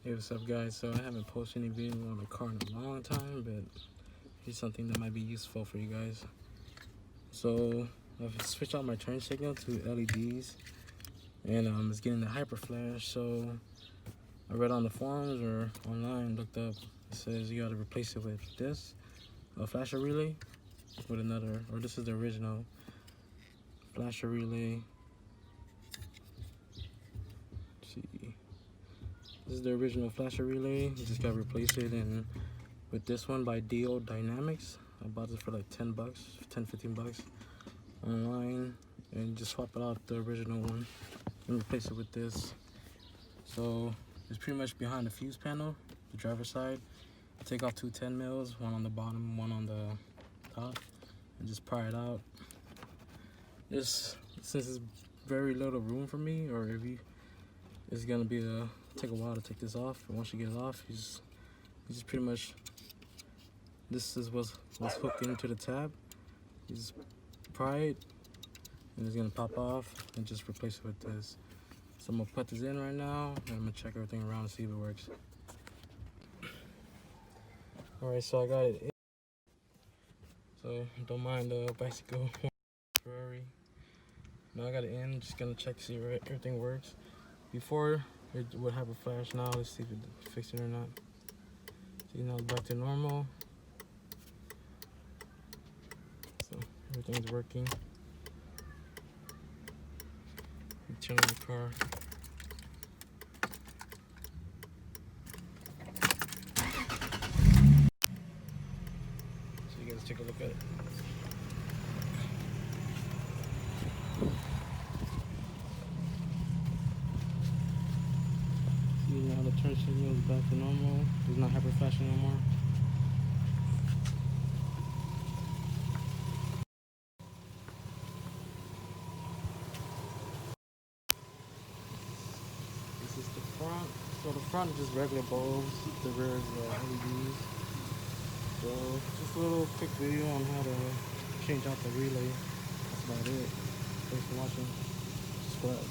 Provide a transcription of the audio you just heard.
Hey, what's up guys? So I haven't posted any video on the car in a long time, but here's something that might be useful for you guys. So I've switched out my turn signal to LEDs, and it's getting the hyper flash. So I read on the forums or online, looked up, it says you gotta replace it with this, a flasher relay with another, or this is the original flasher relay. Let's see. This is the original flasher relay. You just gotta replace it and with this one by DO Dynamics. I bought it for like 10 bucks, 10-15 bucks online, and just swap it out the original one and replace it with this. So it's pretty much behind the fuse panel, the driver's side. Take off 2 10 mils, one on the bottom, one on the top, and just pry it out. This, since it's very little room for me, or if you, it's gonna be take a while to take this off. And once you get it off, you just pretty much, this is what's hooked into the tab. You just pry it, and it's gonna pop off, and just replace it with this. So I'm gonna put this in right now, and I'm gonna check everything around and see if it works. All right, so I got it in. So don't mind the bicycle. Ferrari. Now I got it in. Just gonna check to see if everything works. Before it would have a flash. Now let's see if it fixed it or not. See, now it's back to normal. So everything's working. Turn on the car. So you guys take a look at it. See, now the turn signal is back to normal. It's not hyper flashing no more. This is the front. So the front is just regular bulbs. The rear is LEDs. So just a little quick video on how to change out the relay. That's about it. Thanks for watching. Subscribe.